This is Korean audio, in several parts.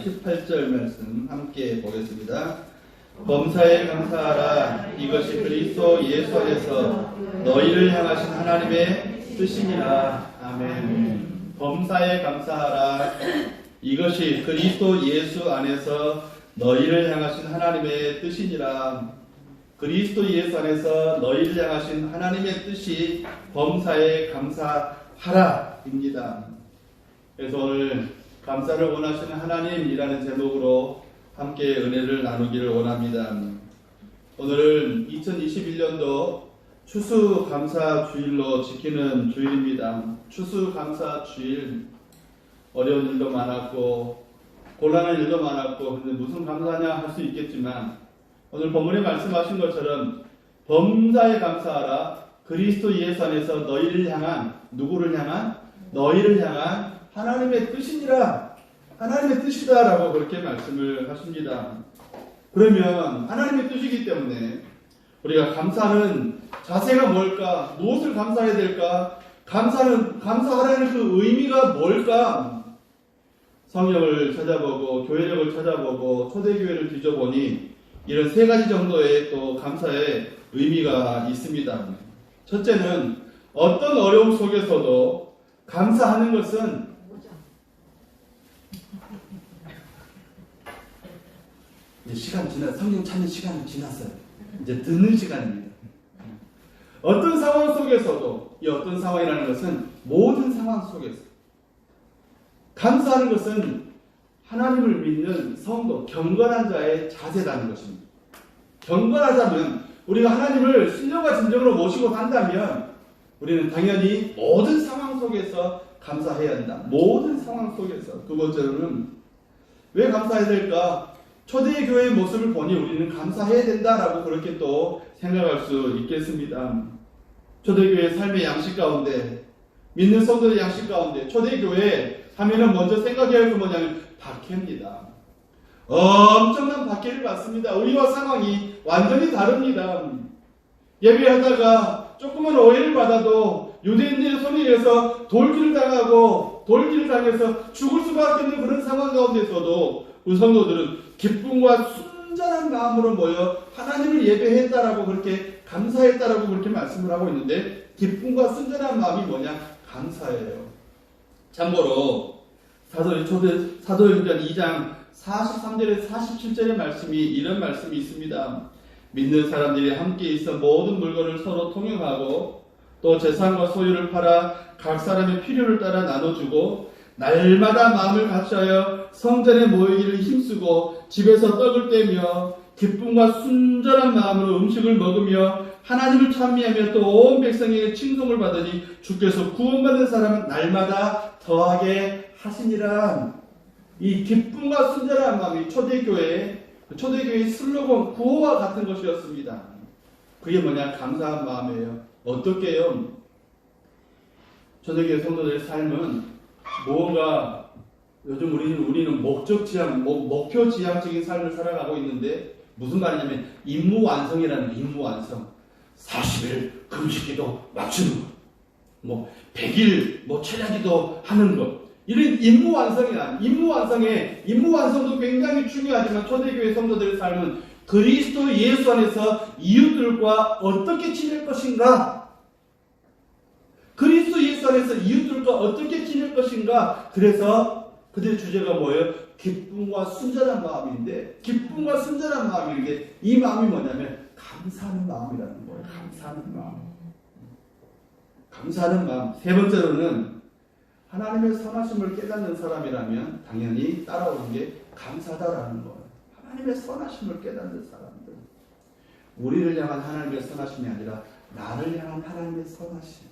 18절 말씀 함께 보겠습니다. 범사에 감사하라. 이것이 그리스도 예수 안에서 너희를 향하신 하나님의 뜻이니라. 아멘. 범사에 감사하라. 이것이 그리스도 예수 안에서 너희를 향하신 하나님의 뜻이니라. 그리스도 예수 안에서 너희를 향하신 하나님의 뜻이 범사에 감사하라 입니다. 그래서 오늘 감사를 원하시는 하나님이라는 제목으로 함께 은혜를 나누기를 원합니다. 오늘은 2021년도 추수감사주일로 지키는 주일입니다. 추수감사주일, 어려운 일도 많았고 곤란한 일도 많았고 근데 무슨 감사하냐 할 수 있겠지만 오늘 본문에 말씀하신 것처럼 범사에 감사하라. 그리스도 예수 안에서 너희를 향한, 누구를 향한? 너희를 향한 하나님의 뜻이니라. 하나님의 뜻이다라고 그렇게 말씀을 하십니다. 그러면 하나님의 뜻이기 때문에 우리가 감사하는 자세가 뭘까? 무엇을 감사해야 될까? 감사하라는 그 의미가 뭘까? 성경을 찾아보고 교회력을 찾아보고 초대교회를 뒤져보니 이런 세 가지 정도의 또 감사의 의미가 있습니다. 첫째는 어떤 어려움 속에서도 감사하는 것은 성경 찾는 시간은 지났어요. 이제 듣는 시간입니다. 어떤 상황 속에서도, 이 어떤 상황이라는 것은 모든 상황 속에서 감사하는 것은 하나님을 믿는 성도, 경건한 자의 자세라는 것입니다. 경건하자면 우리가 하나님을 신령과 진정으로 모시고 산다면 우리는 당연히 모든 상황 속에서 감사해야 한다. 모든 상황 속에서. 두 번째로는 왜 감사해야 될까? 초대교회의 모습을 보니 우리는 감사해야 된다라고 그렇게 또 생각할 수 있겠습니다. 초대교회의 삶의 양식 가운데, 믿는 성도의 양식 가운데 초대교회 하면은 먼저 생각해야 할 게 뭐냐면 박해입니다. 엄청난 박해를 받습니다. 우리와 상황이 완전히 다릅니다. 예배하다가 조그만 오해를 받아도 유대인들의 손에 의해서 돌기를 당해서 죽을 수밖에 없는 그런 상황 가운데서도 우리 성도들은 기쁨과 순전한 마음으로 모여 하나님을 예배했다라고 그렇게 감사했다라고 그렇게 말씀을 하고 있는데 기쁨과 순전한 마음이 뭐냐? 감사예요. 참고로 사도행전 2장 43절에 47절의 말씀이 이런 말씀이 있습니다. 믿는 사람들이 함께 있어 모든 물건을 서로 통용하고 또 재산과 소유를 팔아 각 사람의 필요를 따라 나눠주고 날마다 마음을 같이하여 성전에 모이기를 힘쓰고 집에서 떡을 떼며 기쁨과 순전한 마음으로 음식을 먹으며 하나님을 찬미하며 또 온 백성에게 칭송을 받으니 주께서 구원받는 사람은 날마다 더하게 하시니라. 이 기쁨과 순전한 마음이 초대교회의 슬로건 구호와 같은 것이었습니다. 그게 뭐냐? 감사한 마음이에요. 어떻게요? 초대교회 성도들의 삶은 무언가 요즘 우리는 목표 지향적인 삶을 살아가고 있는데 무슨 말이냐면 임무 완성이라는 임무 완성. 40일 금식기도 맞추는 것, 100일 철야기도 하는 것. 이런 임무 완성도 굉장히 중요하지만 초대교회 성도들의 삶은 그리스도 예수 안에서 이웃들과 어떻게 지낼 것인가? 그리스도 예수 안에서 이웃들과 어떻게 지낼 것인가? 그래서 그들의 주제가 뭐예요? 기쁨과 순전한 마음인데, 기쁨과 순전한 마음인데, 이 마음이 뭐냐면 감사하는 마음이라는 거예요. 감사하는 마음. 세 번째로는 하나님의 선하심을 깨닫는 사람이라면 당연히 따라오는 게 감사다라는 거예요. 하나님의 선하심을 깨닫는 사람들. 우리를 향한 하나님의 선하심이 아니라 나를 향한 하나님의 선하심.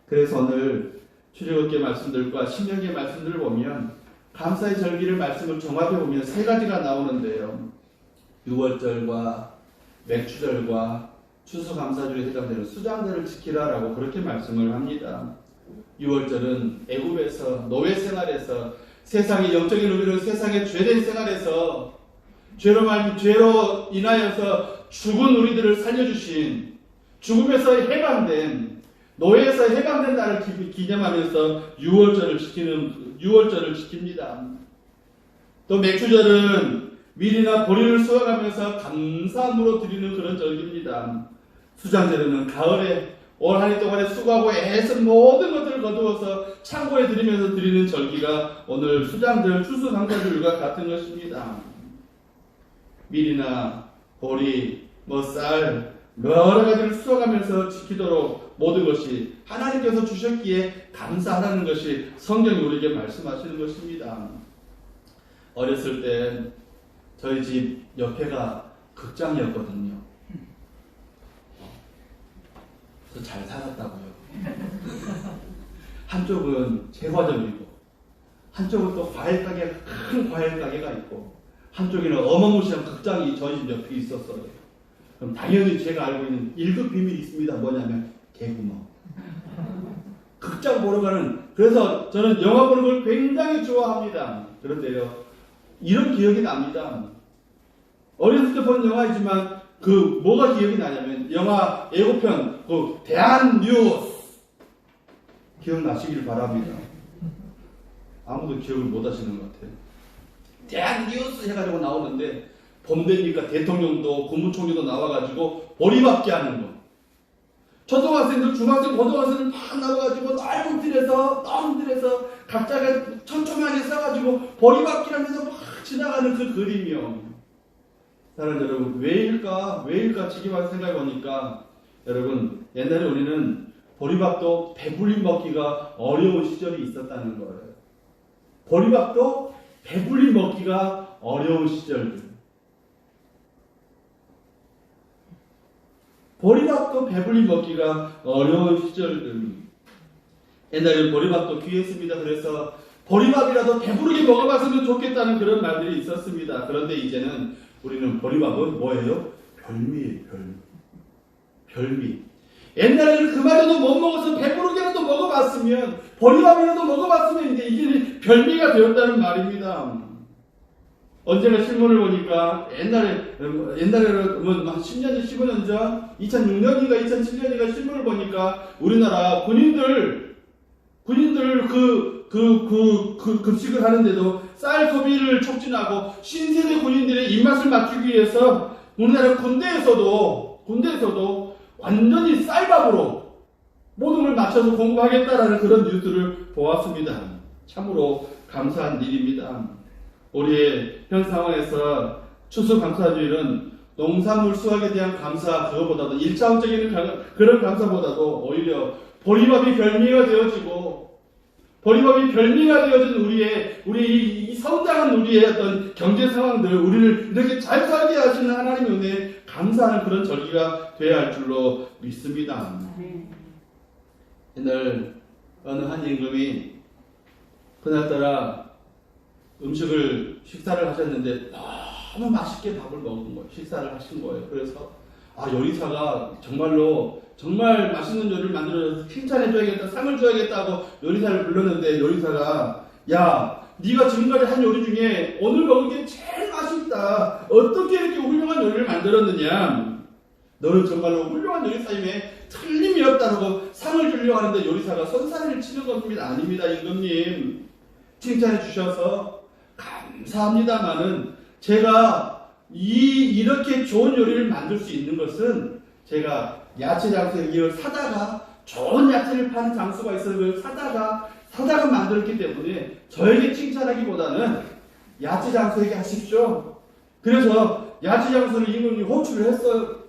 그래서 오늘 출애굽기 말씀들과 신명기 말씀들을 보면 감사의 절기를 말씀을 종합해 보면 세 가지가 나오는데요. 유월절과 맥주절과 추수감사절에 해당되는 수장절을 지키라라고 그렇게 말씀을 합니다. 유월절은 애굽에서 노예 생활에서 세상의 영적인 의미로 세상의 죄된 생활에서 죄로 인하여서 죽은 우리들을 살려주신 죽음에서 해방된 노예에서 해방된 날을 기념하면서 유월절을 지킵니다. 또 맥주절은 밀이나 보리를 수확하면서 감사함으로 드리는 그런 절기입니다. 수장절에는 가을에 올 한 해 동안에 수고하고 애쓴 모든 것들을 거두어서 창고에 드리면서 드리는 절기가 오늘 수장절, 추수감사절과 같은 것입니다. 밀이나 보리, 쌀, 여러 가지를 수확하면서 지키도록 모든 것이 하나님께서 주셨기에 감사하라는 것이 성경이 우리에게 말씀하시는 것입니다. 어렸을 때 저희 집 옆에가 극장이었거든요. 저 잘 살았다고요. 한쪽은 제과점이고 한쪽은 또 큰 과일 가게가 있고 한쪽에는 어마무시한 극장이 저희 집 옆에 있었어요. 그럼 당연히 제가 알고 있는 1급 비밀이 있습니다. 뭐냐면 개구멍. 극장 보러 가는, 그래서 저는 영화 보는 걸 굉장히 좋아합니다. 그런데요, 이런 기억이 납니다. 어렸을 때 본 영화이지만 뭐가 기억이 나냐면 영화 예고편 대한뉴스 기억나시길 바랍니다. 아무도 기억을 못 하시는 것 같아요. 대한뉴스 해가지고 나오는데 봄 되니까 대통령도 국무총리도 나와가지고 보리밥기 하는 거. 초등학생들, 중학생, 고등학생들 막 나와가지고 넓은 틀에서 각자가 촘촘하게 써가지고 보리밥기 하면서 막 지나가는 그 그림이요. 사랑 여러분, 왜일까 지기만 생각해보니까 여러분, 옛날에 우리는 보리밥도 배불리 먹기가 어려운 시절이 있었다는 거예요. 보리밥도 배불리 먹기가 어려운 시절들. 보리밥도 배불리 먹기가 어려운 시절들. 옛날에는 보리밥도 귀했습니다. 그래서 보리밥이라도 배부르게 먹어봤으면 좋겠다는 그런 말들이 있었습니다. 그런데 이제는 우리는 보리밥은 뭐예요? 별미예요, 별미. 옛날에는 그마저도 못 먹어서 배부르게라도 먹어봤으면, 보리밥이라도 먹어봤으면 이제 이게 별미가 되었다는 말입니다. 언제나 신문을 보니까 옛날에는 한 10년 전, 15년 전, 2006년인가 2007년인가 신문을 보니까 우리나라 군인들 급식을 하는데도 쌀 소비를 촉진하고 신세대 군인들의 입맛을 맞추기 위해서 우리나라 군대에서도 완전히 쌀밥으로 모든 걸 맞춰서 공부하겠다라는 그런 뉴스를 보았습니다. 참으로 감사한 일입니다. 우리의 현 상황에서 추수감사주일은 농산물 수확에 대한 감사, 그것보다도 일차원적인 그런 감사보다도 오히려 보리밥이 별미가 되어진 우리 이 성장한 우리의 어떤 경제 상황들, 우리를 이렇게 잘 살게 하시는 하나님의 은혜에 감사하는 그런 절기가 되어야 할 줄로 믿습니다. 옛날 어느 한 임금이 그날따라 식사를 하셨는데 너무 맛있게 밥을 먹은 거예요. 식사를 하신 거예요. 그래서 요리사가 정말 맛있는 요리를 만들어서 칭찬해줘야겠다, 상을 줘야겠다고 요리사를 불렀는데 요리사가 네가 지금까지 한 요리 중에 오늘 먹은 게 제일 맛있다. 어떻게 이렇게 훌륭한 요리를 만들었느냐? 너는 정말로 훌륭한 요리사임에 틀림이 없다고 상을 주려고 하는데 요리사가 손사래를 치는 겁니다. 아닙니다, 임금님. 칭찬해 주셔서 감사합니다만은 제가 이렇게 좋은 요리를 만들 수 있는 것은 제가 야채 장소에 이걸 사다가 좋은 야채를 파는 장소가 있어서 그걸 사다가 만들었기 때문에 저에게 칭찬하기보다는 야채 장소에게 하십시오. 그래서 야채 장소를 임금님이 호출을 했어요.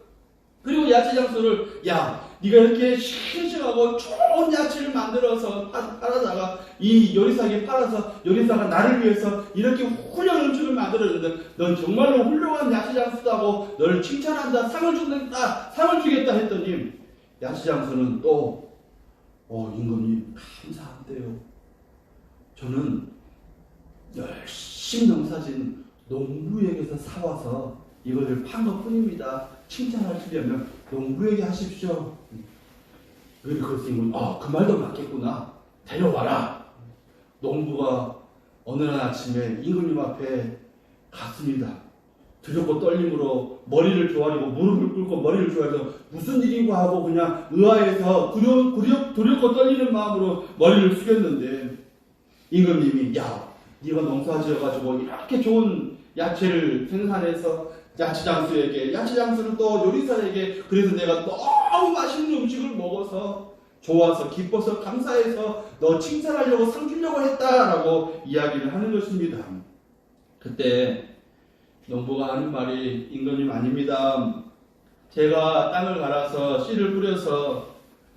그리고 야채 장소를 네가 이렇게 싱싱하고 좋은 야채를 만들어서 팔아다가 이 요리사에게 팔아서 요리사가 나를 위해서 이렇게 훌륭한 음식을 만들었는데 넌 정말로 훌륭한 야채 장수다고 너를 칭찬한다, 상을 주겠다 했더니 야채 장수는 또 임금님 감사한데요. 저는 열심히 농사진 농부에게서 사와서 이것을 판 것 뿐입니다. 칭찬하시려면 농부에게 하십시오. 그래서 임금이 그 말도 맞겠구나. 데려와라. 농부가 어느 날 아침에 임금님 앞에 갔습니다. 두렵고 떨림으로 머리를 조아리고 무릎을 꿇고 머리를 조아려서 무슨 일인가 하고 그냥 의아해서 두렵고 떨리는 마음으로 머리를 숙였는데 임금님이 야 네가 농사 지어가지고 이렇게 좋은 야채를 생산해서 야채장수는 또 요리사에게 그래서 내가 너무 맛있는 음식을 먹어서 좋아서 기뻐서 감사해서 너 칭찬하려고 상 주려고 했다라고 이야기를 하는 것입니다. 그때 농부가 하는 말이 임금님 아닙니다. 제가 땅을 갈아서 씨를 뿌려서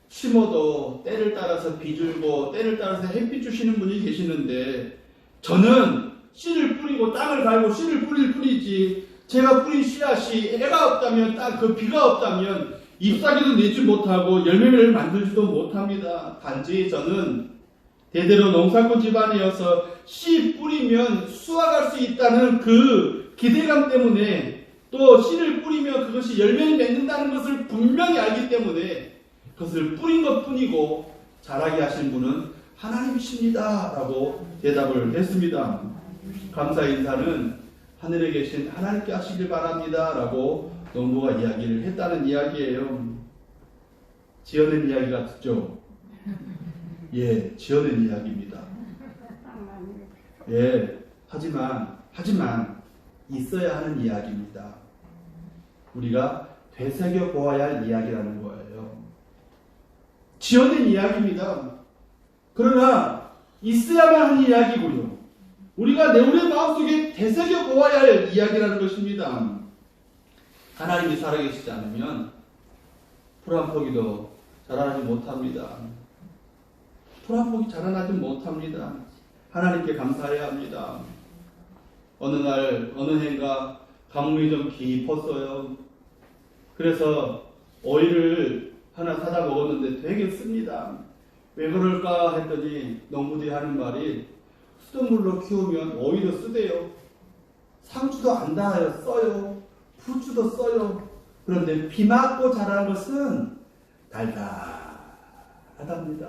심어도 때를 따라서 비 줄고 때를 따라서 햇빛 주시는 분이 계시는데 저는 씨를 뿌리고 땅을 갈고 씨를 뿌릴 뿐이지 제가 뿌린 씨앗이 해가 없다면 그 비가 없다면 잎사귀도 내지 못하고 열매를 만들지도 못합니다. 단지 저는 대대로 농사꾼 집안이어서 씨 뿌리면 수확할 수 있다는 그 기대감 때문에 또 씨를 뿌리면 그것이 열매를 맺는다는 것을 분명히 알기 때문에 그것을 뿌린 것 뿐이고 자라게 하신 분은 하나님이십니다 라고 대답을 했습니다. 감사 인사는 하늘에 계신 하나님께 하시길 바랍니다 라고 농부가 이야기를 했다는 이야기예요. 지어낸 이야기 같죠? 예, 지어낸 이야기입니다. 예, 하지만 있어야 하는 이야기입니다. 우리가 되새겨 보아야 할 이야기라는 거예요. 지어낸 이야기입니다. 그러나 있어야만 하는 이야기고요. 우리가 우리의 마음속에 되새겨 보아야 할 이야기라는 것입니다. 하나님이 살아계시지 않으면 풀 한 포기도 자라나지 못합니다. 풀 한 포기 자라나지 못합니다. 하나님께 감사해야 합니다. 어느 날 어느 해인가 가뭄이 좀 깊었어요. 그래서 오이를 하나 사다 먹었는데 되게 씁니다. 왜 그럴까 했더니 농부들이 하는 말이 수돗물로 키우면 오이도 쓰대요. 상추도 안 닿아요. 써요. 부추도 써요. 그런데 비 맞고 자라는 것은 달달하답니다.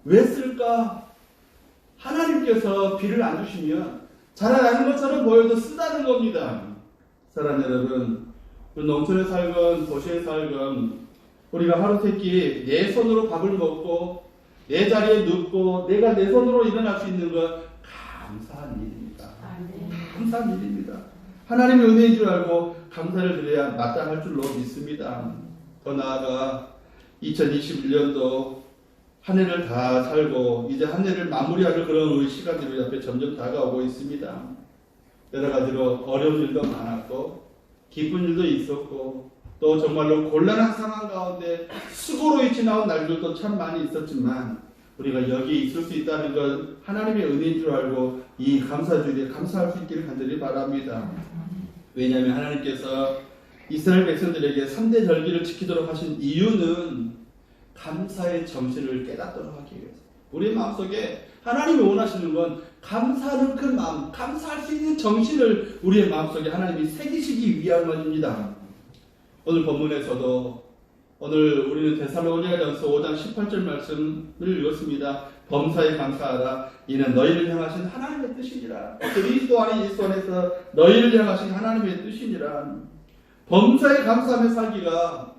왜 쓸까? 하나님께서 비를 안 주시면 자라나는 것처럼 보여도 쓰다는 겁니다. 사랑하는 여러분, 농촌에 살건 도시에 살건 우리가 하루 세끼 내 손으로 밥을 먹고 내 자리에 눕고 내가 내 손으로 일어날 수 있는 것 감사한 일입니다. 감사한 일입니다. 하나님의 은혜인 줄 알고 감사를 드려야 마땅할 줄로 믿습니다. 더 나아가 2021년도 한 해를 다 살고 이제 한 해를 마무리할 그런 우리 시간들이 우리 앞에 점점 다가오고 있습니다. 여러 가지로 어려운 일도 많았고 기쁜 일도 있었고 또 정말로 곤란한 상황 가운데 수고로 지나온 날들도 참 많이 있었지만 우리가 여기 있을 수 있다는 건 하나님의 은혜인 줄 알고 이 감사주일에 감사할 수 있기를 간절히 바랍니다. 왜냐하면 하나님께서 이스라엘 백성들에게 3대 절기를 지키도록 하신 이유는 감사의 정신을 깨닫도록 하기 위해서. 우리의 마음속에 하나님이 원하시는 건 감사하는 그 마음, 감사할 수 있는 정신을 우리의 마음속에 하나님이 새기시기 위함입니다. 오늘 본문에서도 오늘 우리는 데살로니가전서 5장 18절 말씀을 읽었습니다. 범사에 감사하라. 이는 너희를 향하신 하나님의 뜻이니라. 그리스도 안에 예수 안에서 너희를 향하신 하나님의 뜻이니라. 범사에 감사하며 살기가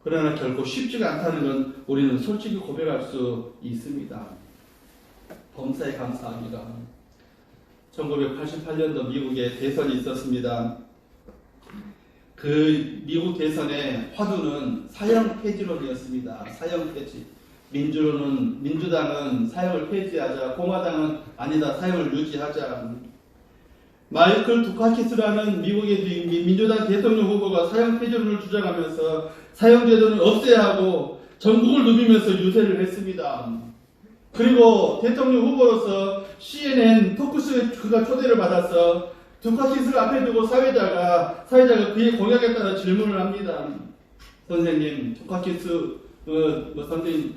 그러나 결코 쉽지가 않다는 건 우리는 솔직히 고백할 수 있습니다. 범사에 감사하기가 1988년도 미국에 대선이 있었습니다. 그 미국 대선의 화두는 사형 폐지론이었습니다. 사형 폐지. 민주당은 사형을 폐지하자, 공화당은 아니다, 사형을 유지하자. 마이클 두카키스라는 미국의 민주당 대통령 후보가 사형 폐지론을 주장하면서 사형제도는 없애야 하고 전국을 누비면서 유세를 했습니다. 그리고 대통령 후보로서 CNN 토크쇼에 그가 초대를 받아서 두카키스를 앞에 두고 사회자가 그의 공약에 따라 질문을 합니다. 선생님, 두카키스 선생님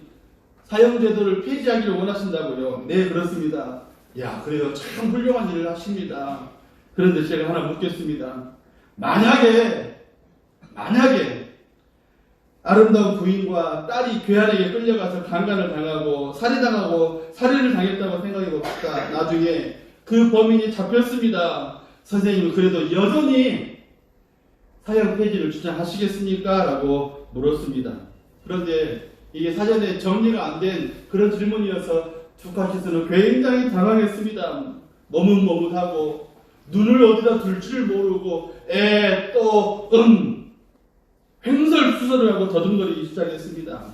사형제도를 폐지하기를 원하신다고요? 네, 그렇습니다. 야, 그래요. 참 훌륭한 일을 하십니다. 그런데 제가 하나 묻겠습니다. 만약에 아름다운 부인과 딸이 괴한에게 끌려가서 강간을 당하고 살해를 당했다고 생각해 봅시다. 나중에 그 범인이 잡혔습니다. 선생님은 그래도 여전히 사형 폐지를 주장하시겠습니까? 라고 물었습니다. 그런데 이게 사전에 정리가 안 된 그런 질문이어서 투카키스는 굉장히 당황했습니다. 머뭇머뭇하고 눈을 어디다 둘 줄 모르고 횡설수설을 하고 더듬거리기 시작했습니다.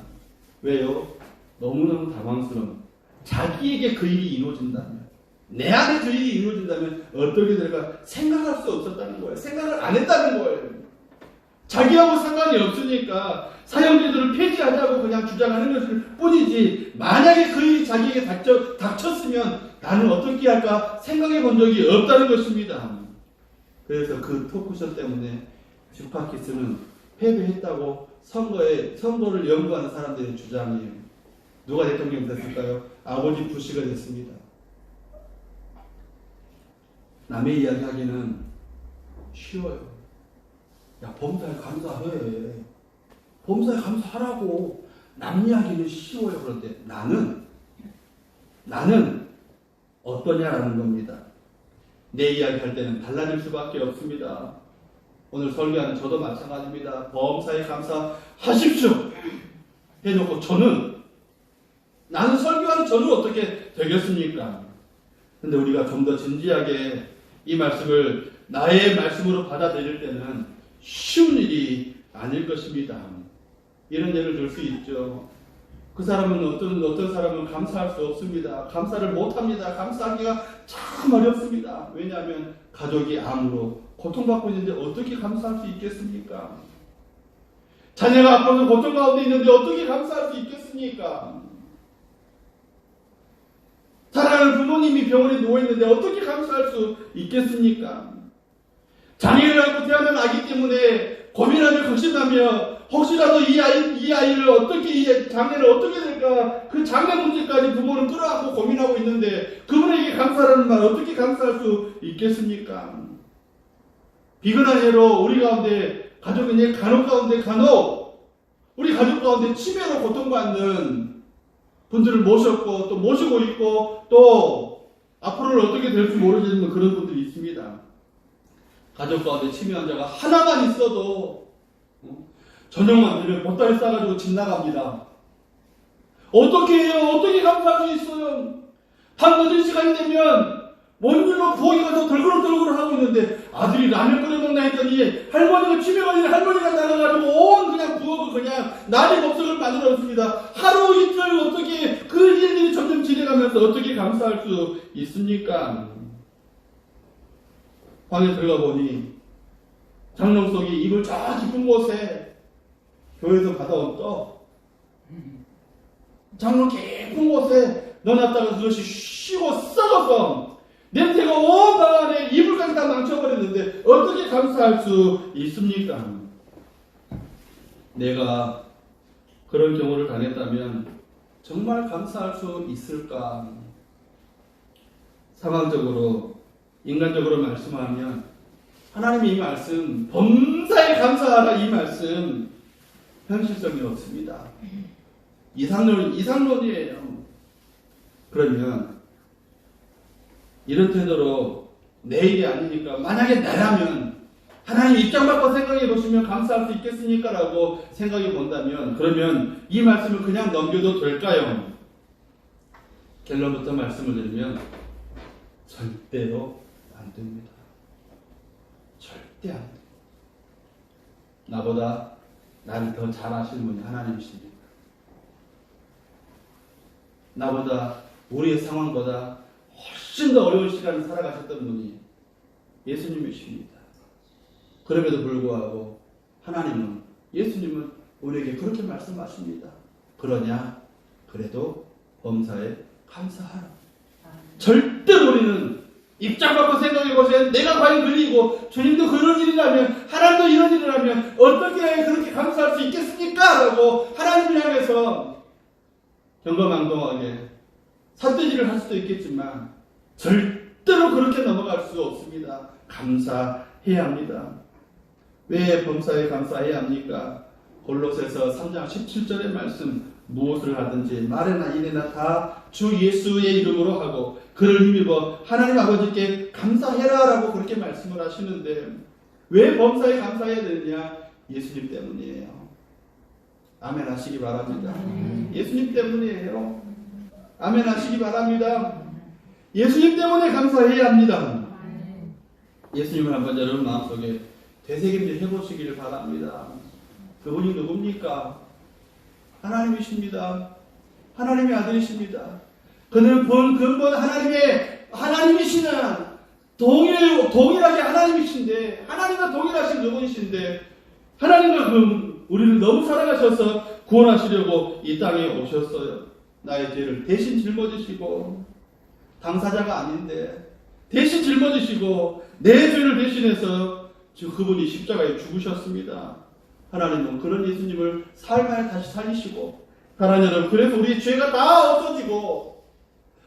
왜요? 너무너무 당황스러운. 자기에게 그 일이 이루어진다면, 내 안에 그 일이 이루어진다면 어떻게 될까 생각할 수 없었다는 거예요. 생각을 안 했다는 거예요. 자기하고 상관이 없으니까 사형제도를 폐지하자고 그냥 주장하는 것일 뿐이지, 만약에 그 일이 자기에게 닥쳤으면 나는 어떻게 할까 생각해 본 적이 없다는 것입니다. 그래서 그 토크쇼 때문에 투카키스는 패배했다고 선거를 연구하는 사람들의 주장이에요. 누가 대통령 됐을까요? 아버지 부시가 됐습니다. 남의 이야기 하기는 쉬워요. 야, 범사에 감사해. 범사에 감사하라고. 남 이야기는 쉬워요. 그런데 나는 어떠냐라는 겁니다. 내 이야기 할 때는 달라질 수밖에 없습니다. 오늘 설교하는 저도 마찬가지입니다. 범사에 감사하십시오. 해놓고 나는 설교하는 저는 어떻게 되겠습니까? 근데 우리가 좀 더 진지하게 이 말씀을 나의 말씀으로 받아들일 때는 쉬운 일이 아닐 것입니다. 이런 예를 들 수 있죠. 그 사람은 어떤 사람은 감사할 수 없습니다. 감사를 못합니다. 감사하기가 참 어렵습니다. 왜냐하면 가족이 암으로 고통받고 있는데 어떻게 감사할 수 있겠습니까? 자녀가 아파서 고통 가운데 있는데 어떻게 감사할 수 있겠습니까? 사랑하는 부모님이 병원에 누워있는데 어떻게 감사할 수 있겠습니까? 장애를 갖고 태어난 아기 때문에 고민하며 걱정하며 혹시라도 이 아이를 어떻게, 이 장애를 어떻게 될까, 그 장애 문제까지 부모는 끌어안고 고민하고 있는데 그분에게 감사라는 말 어떻게 감사할 수 있겠습니까? 비근한 예로 우리 가운데 가족은 간혹 가운데 우리 가족 가운데 치매로 고통받는 분들을 모셨고 또 모시고 있고 또 앞으로는 어떻게 될지 모르겠는 그런 분들이 있습니다. 가족 가운데 치매 환자가 하나만 있어도 저녁만 되면 보따리 싸가지고 집 나갑니다. 어떻게 해요? 어떻게 감사할 수 있어요? 밤 늦은 시간이 되면 뭔 일로 부엌에 가서 덜그럭덜그럭 하고 있는데 아들이 라면 끓여 먹나 했더니 할머니가 치매가 있는 할머니가 나가가지고 온 그냥 부엌을 그냥 난이 법석을 만들었습니다. 하루 이틀 어떻게 그 일들이 점점 지내가면서 어떻게 감사할 수 있습니까? 방에 들어가 보니 장롱 속에 이불 저 깊은 곳에 교회에서 받아온 떡 장롱 깊은 곳에 넣어놨다가 그것이 쉬고 썩어서 냄새가 온 방 안에 이불까지 다 망쳐버렸는데 어떻게 감사할 수 있습니까? 내가 그런 경우를 당했다면 정말 감사할 수 있을까? 상황적으로 인간적으로 말씀하면 하나님의 이 말씀 범사에 감사하라 이 말씀 현실성이 없습니다. 이상론이에요. 그러면 이런 태도로 내 일이 아니니까 만약에 나라면 하나님 입장 바꿔 생각해 보시면 감사할 수 있겠습니까? 라고 생각해 본다면 그러면 이 말씀을 그냥 넘겨도 될까요? 결론부터 말씀을 드리면 절대로 안 됩니다. 절대 안 됩니다. 나보다 나를 더 잘 아시는 분이 하나님이십니다. 나보다 우리의 상황보다 훨씬 더 어려운 시간을 살아가셨던 분이 예수님이십니다. 그럼에도 불구하고 예수님은 우리에게 그렇게 말씀하십니다. 그러냐? 그래도 범사에 감사하라. 절대로 우리는 입장 바꿔 생각해보세요. 내가 과연 그리고 주님도 그런 일이라면 하나님도 이런 일을 하면 어떻게 그렇게 감사할 수 있겠습니까? 라고 하나님을 향해서 경거망동하게 삿대질을 할 수도 있겠지만 절대로 그렇게 넘어갈 수 없습니다. 감사해야 합니다. 왜 범사에 감사해야 합니까? 골로새서 3장 17절의 말씀 무엇을 하든지 말이나 일이나 다 주 예수의 이름으로 하고 그를 힘입어 하나님 아버지께 감사해라라고 그렇게 말씀을 하시는데 왜 범사에 감사해야 되느냐? 예수님 때문이에요. 아멘 하시기 바랍니다. 예수님 때문이에요. 아멘 하시기 바랍니다. 예수님 때문에 감사해야 합니다. 예수님을 한번 여러분 마음속에 되새김질 해보시기를 바랍니다. 그분이 누굽니까? 하나님이십니다. 하나님의 아들이십니다. 그는 근본 하나님이시는 동일하게 하나님이신데, 하나님과 동일하신 그분이신데, 하나님과 우리를 너무 사랑하셔서 구원하시려고 이 땅에 오셨어요. 나의 죄를 대신 짊어지시고, 당사자가 아닌데 대신 짊어지시고 내 죄를 대신해서 그분이 십자가에 죽으셨습니다. 하나님은 그런 예수님을 삶에 다시 살리시고, 사랑하는 여러분, 그래서 우리의 죄가 다 없어지고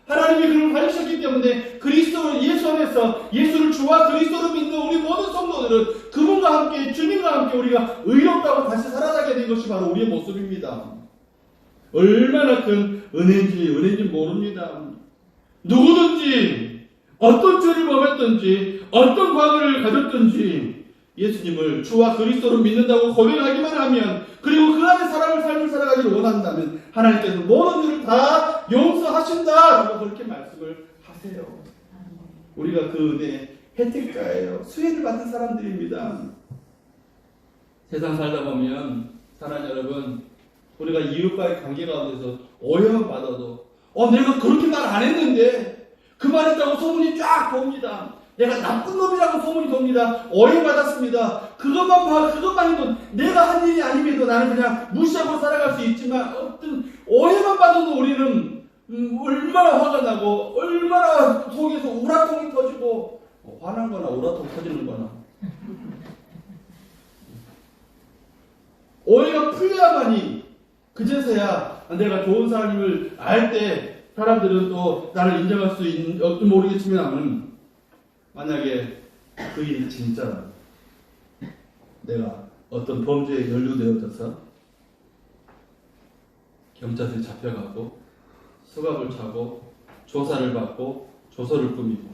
하나님이 그를 살리셨기 때문에 그리스도 예수 안에서 예수를 주와 그리스도로 믿는 우리 모든 성도들은 그분과 함께, 주님과 함께 우리가 의롭다고 다시 살아나게 된 것이 바로 우리의 모습입니다. 얼마나 큰 은혜인지 모릅니다. 누구든지 어떤 죄를 범했든지 어떤 과거를 가졌든지 예수님을 주와 그리스도로 믿는다고 고백하기만 하면, 그리고 그 안에 사랑을 삶을 살아가기를 원한다면 하나님께서 모든 죄를 다 용서하신다라고 그렇게 말씀을 하세요. 우리가 그 은혜의 혜택자예요. 수혜를 받은 사람들입니다. 세상 살다 보면 사랑하는 여러분, 우리가 이웃과의 관계 가운데서 오해만 받아도 내가 그렇게 말 안 했는데 그 말했다고 소문이 쫙 돕니다. 내가 나쁜 놈이라고 소문이 돕니다. 오해받았습니다. 그것만 해도 내가 한 일이 아님에도 나는 그냥 무시하고 살아갈 수 있지만 어떤 오해만 받아도 우리는 얼마나 화가 나고 얼마나 속에서 우라통이 터지고, 화난 거나 우라통 터지는 거나 오해가 풀려야만이 그제서야 내가 좋은 사람임을 알 때 사람들은 또 나를 인정할 수 있는지 모르겠지만, 만약에 그 일이 진짜라, 내가 어떤 범죄에 연루되어져서 경찰서에 잡혀가고 수갑을 차고 조사를 받고 조서를 꾸미고,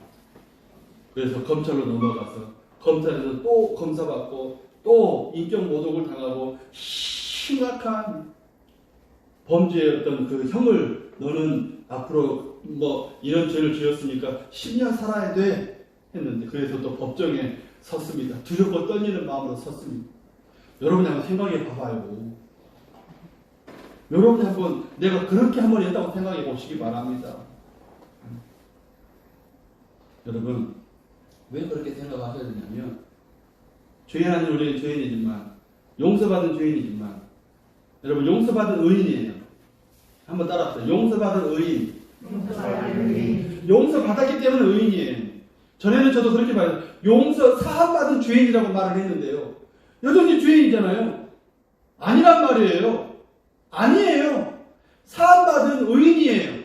그래서 검찰로 넘어가서 검찰에서 또 검사받고 또 인격 모독을 당하고 심각한 범죄의 어떤 그 형을, 너는 앞으로 이런 죄를 지었으니까 10년 살아야 돼 했는데, 그래서 또 법정에 섰습니다. 두렵고 떨리는 마음으로 섰습니다. 여러분이 한번 생각해 봐봐요. 여러분이 한번 내가 그렇게 한번 했다고 생각해 보시기 바랍니다. 여러분, 왜 그렇게 생각하셔야 되냐면, 죄인은 우리는 죄인이지만, 용서받은 죄인이지만, 여러분, 용서받은 의인이에요. 한번 따라합시다. 용서받은 의인. 용서받았기 때문에 의인이에요. 전에는 저도 그렇게 말해요. 사함받은 죄인이라고 말을 했는데요, 여전히 죄인이잖아요. 아니란 말이에요. 아니에요. 사함받은 의인이에요.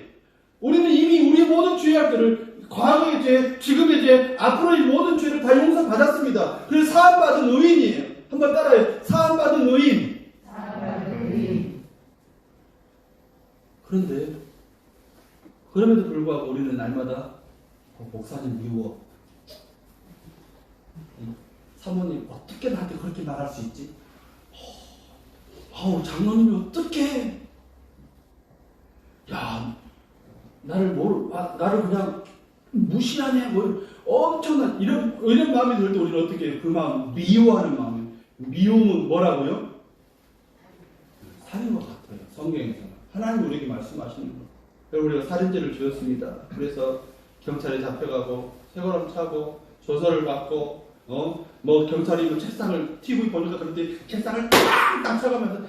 우리는 이미 우리의 모든 죄악들을, 과거의 죄, 지금의 죄, 앞으로의 모든 죄를 다 용서받았습니다. 그래서 사함받은 의인이에요. 한번 따라해요. 사함받은 의인. 그런데 그럼에도 불구하고 우리는 날마다 목사님 미워, 사모님 어떻게 나한테 그렇게 말할 수 있지? 장로님이 어떻게, 나를 그냥 무시하네, 엄청난 이런 마음이 들 때 우리는 어떻게 해요? 그 마음, 미워하는 마음이에요. 미움은 뭐라고요? 살인 것 같아요. 성경에서 하나님 우리에게 말씀하시는 거예요. 우리가 살인죄를 지었습니다. 그래서 경찰에 잡혀가고 세고람 차고 조서를 받고, 경찰이 책상을 TV 보니까 그런데 책상을 딱 쳐가면서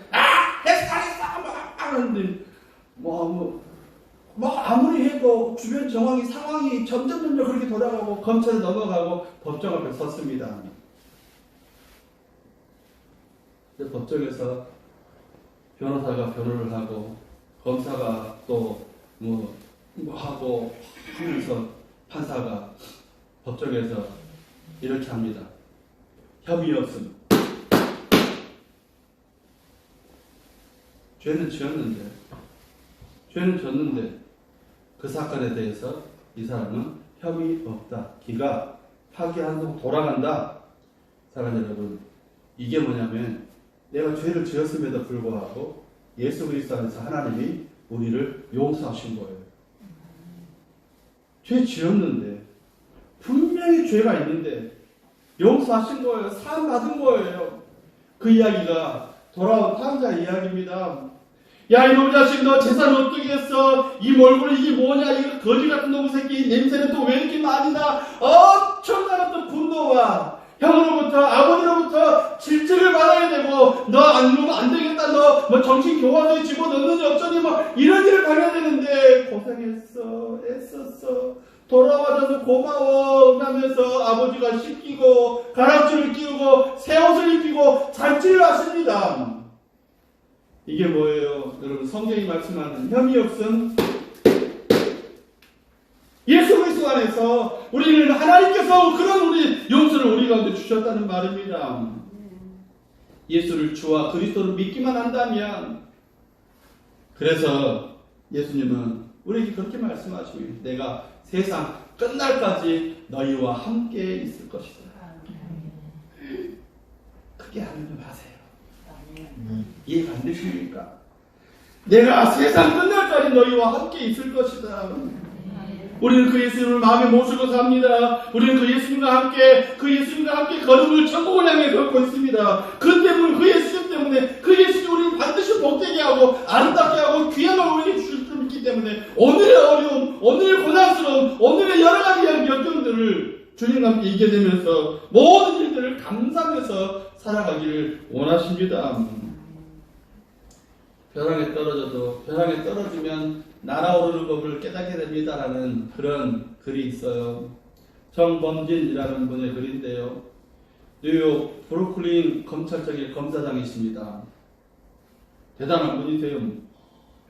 핵살했어 하는데, 아무리 해도 주변 상황이 점점 그렇게 돌아가고 검찰에 넘어가고 법정 앞에 섰습니다. 근데 법정에서 변호사가 변호를 하고 검사가 또 하고 하면서 판사가 법정에서 이렇게 합니다. 혐의 없음. 죄는 졌는데 그 사건에 대해서 이 사람은 혐의 없다. 기가 파기한속 돌아간다. 사랑하는 여러분, 이게 뭐냐면 내가 죄를 지었음에도 불구하고 예수 그리스도 안에서 하나님이 우리를 용서하신 거예요. 죄 지었는데, 분명히 죄가 있는데 용서하신 거예요. 사함 받은 거예요. 그 이야기가 돌아온 탐자 이야기입니다. 야, 이놈 자식, 너 재산 어떻게 했어? 이 몰골이 이게 뭐냐? 이거 거지 같은 놈의 새끼, 냄새는 또 왜 이렇게 많이 나? 엄청난 어떤 분노와 형으로부터, 아버지로부터 질책을 받아야 되고, 너 안 누르면 안 되겠다, 너 뭐 정신 교화소에 집어넣느니 어쩌니 뭐 이런 일을 당해야 되는데, 고생했어, 애썼어, 돌아와줘서 고마워 하면서 아버지가 씻기고, 가락지를 끼우고, 새 옷을 입히고, 잔치를 하십니다. 이게 뭐예요? 여러분, 성경이 말씀하는 혐의 없음 예수 그리스도 안에서 우리는 하나님께서 그런 우리 용서를 우리 가운데 주셨다는 말입니다. 예수를 주와 그리스도를 믿기만 한다면, 그래서 예수님은 우리에게 그렇게 말씀하십니다. 내가 세상 끝날까지 너희와 함께 있을 것이다. 크게 아멘 좀 하세요. 이해가 안 되십니까? 내가 세상 끝날까지 너희와 함께 있을 것이다. 우리는 그 예수님을 마음에 모시고 삽니다. 우리는 그 예수님과 함께 걸음을 천국을 향해 걷고 있습니다. 그 때문에, 그 예수님 때문에, 그 예수님이 우리를 반드시 복되게 하고 아름답게 하고 귀한 걸 우리에게 주실 줄 믿기 때문에 오늘의 어려움, 오늘의 고난스러움, 오늘의 여러 가지 역경들을 주님과 함께 이겨내면서 모든 일들을 감사하면서 살아가기를 원하십니다. 벼랑에 떨어지면 날아오르는 법을 깨닫게 됩니다라는 그런 글이 있어요. 정범진이라는 분의 글인데요. 뉴욕 브루클린 검찰청의 검사장이십니다. 대단한 분이세요.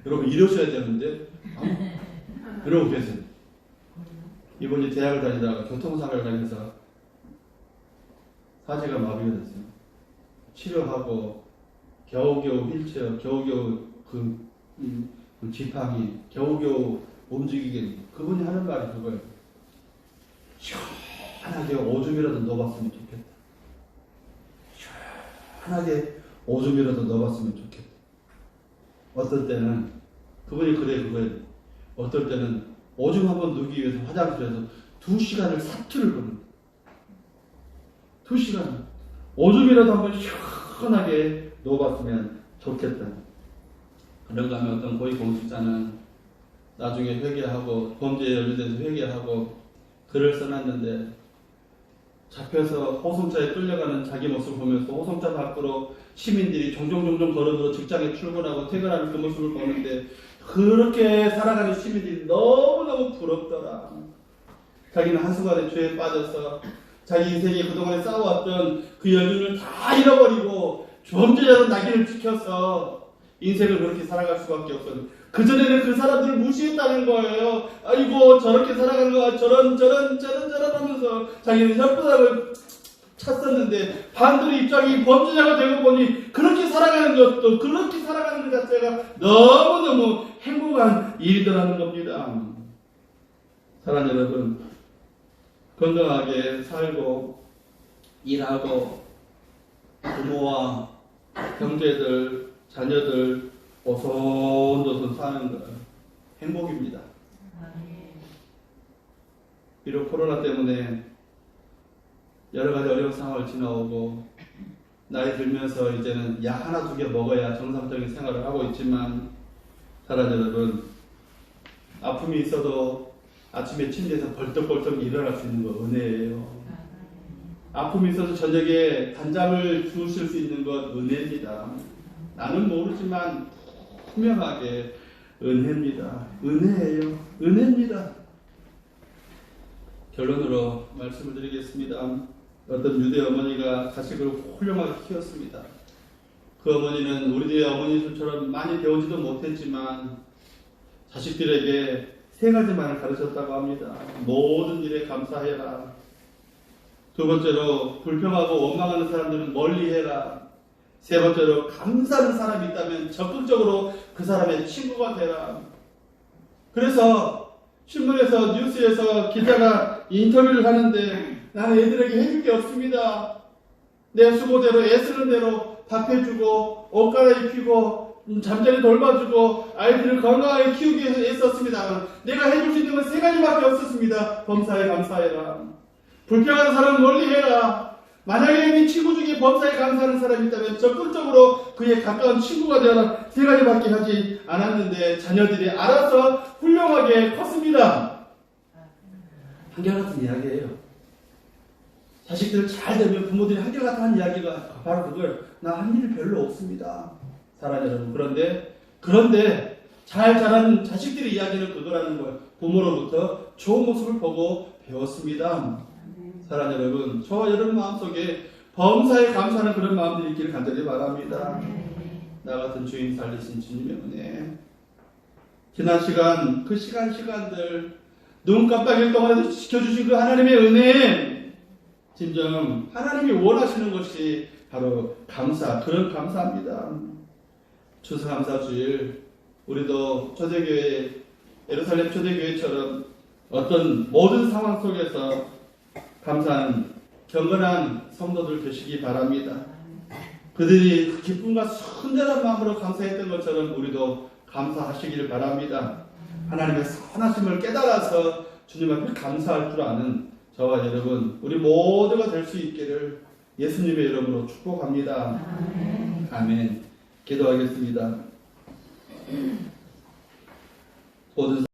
여러분 이러셔야 되는데 이러고 계세요. 이분이 대학을 다니다가 교통사고를 당해서 사지가 마비가 됐어요. 치료하고 겨우겨우 휠체어, 겨우겨우 그 지팡이, 겨우겨우 움직이게. 그분이 하는 말이 그거예요. 시원하게 오줌이라도 넣어봤으면 좋겠다. 시원하게 오줌이라도 넣어봤으면 좋겠다. 어떨 때는 그분이 그거예요. 어떨 때는 오줌 한번 누기 위해서 화장실에서 2시간을 사투를 거는 2시간 오줌이라도 한번 시원하게 넣어봤으면 좋겠다. 그런가 하면 어떤 고위공직자는 나중에 회개하고 범죄에 연루돼서 회개하고 글을 써놨는데, 잡혀서 호송차에 끌려가는 자기 모습을 보면서 호송차 밖으로 시민들이 종종 걸어들어 직장에 출근하고 퇴근하는 그 모습을 보는데 그렇게 살아가는 시민들이 너무너무 부럽더라. 자기는 한순간에 죄에 빠져서 자기 인생에 그동안에 쌓아왔던 그 연륜을 다 잃어버리고 범죄자로 낙인을 찍혀서 인생을 그렇게 살아갈 수밖에 없었는데, 그전에는 그 사람들을 무시했다는 거예요. 아이고 저렇게 살아가는 거야, 저런 하면서 자기는 혓바닥을 찼었는데 반대로 입장이 범죄자가 되고 보니 그렇게 살아가는 것도, 그렇게 살아가는 것 자체가 너무너무 행복한 일이더라는 겁니다. 사랑하는 여러분, 건강하게 살고 일하고 부모와 형제들, 자녀들 오손도손 사는 것 행복입니다. 비록 코로나 때문에 여러 가지 어려운 상황을 지나오고 나이 들면서 이제는 약 하나 두 개 먹어야 정상적인 생활을 하고 있지만, 사랑하는 여러분, 아픔이 있어도 아침에 침대에서 벌떡벌떡 일어날 수 있는 거 은혜예요. 아픔이 있어서 저녁에 단잠을 주실 수 있는 것 은혜입니다. 나는 모르지만 분명하게 은혜입니다. 은혜예요. 은혜입니다. 결론으로 말씀을 드리겠습니다. 어떤 유대 어머니가 자식을 훌륭하게 키웠습니다. 그 어머니는 우리들의 어머니들처럼 많이 배우지도 못했지만 자식들에게 3가지만을 가르쳤다고 합니다. 모든 일에 감사해라. 2번째로 불평하고 원망하는 사람들은 멀리해라. 3번째로 감사하는 사람이 있다면 적극적으로 그 사람의 친구가 되라. 그래서 신문에서 뉴스에서 기자가 인터뷰를 하는데 나는 애들에게 해줄 게 없습니다. 내 수고대로 애쓰는 대로 밥해주고 옷 갈아입히고 잠자리 돌봐주고 아이들을 건강하게 키우기 위해서 애썼습니다. 내가 해줄 수 있는 건 세 가지밖에 없었습니다. 범사에 감사해라. 불평하는 사람은 멀리해라. 만약에 네 친구 중에 범사에 감사하는 사람이 있다면 적극적으로 그의 가까운 친구가 되어라. 세 가지밖에 하지 않았는데 자녀들이 알아서 훌륭하게 컸습니다. 한결같은 이야기예요. 자식들 잘 되면 부모들이 한결같은 한 이야기가 바로 그걸 나 한 일 별로 없습니다. 사랑하는 여러분. 그런데 잘 자라는 자식들의 이야기는 그거라는 거예요. 부모로부터 좋은 모습을 보고 배웠습니다. 사랑하는 여러분, 저와 여러분 마음속에 범사에 감사하는 그런 마음들이 있기를 간절히 바랍니다. 나 같은 주인 살리신 주님의 은혜, 지난 시간 그 시간들 눈 깜빡일 동안에도 지켜주신 그 하나님의 은혜, 진정 하나님이 원하시는 것이 바로 감사, 그런 감사합니다. 추수감사주일 우리도 초대교회, 예루살렘 초대교회처럼 어떤 모든 상황 속에서 감사하는 경건한 성도들 되시기 바랍니다. 그들이 그 기쁨과 순전한 마음으로 감사했던 것처럼 우리도 감사하시기를 바랍니다. 하나님의 선하심을 깨달아서 주님 앞에 감사할 줄 아는 저와 여러분, 우리 모두가 될 수 있기를 예수님의 이름으로 축복합니다. 아멘. 기도하겠습니다. 모든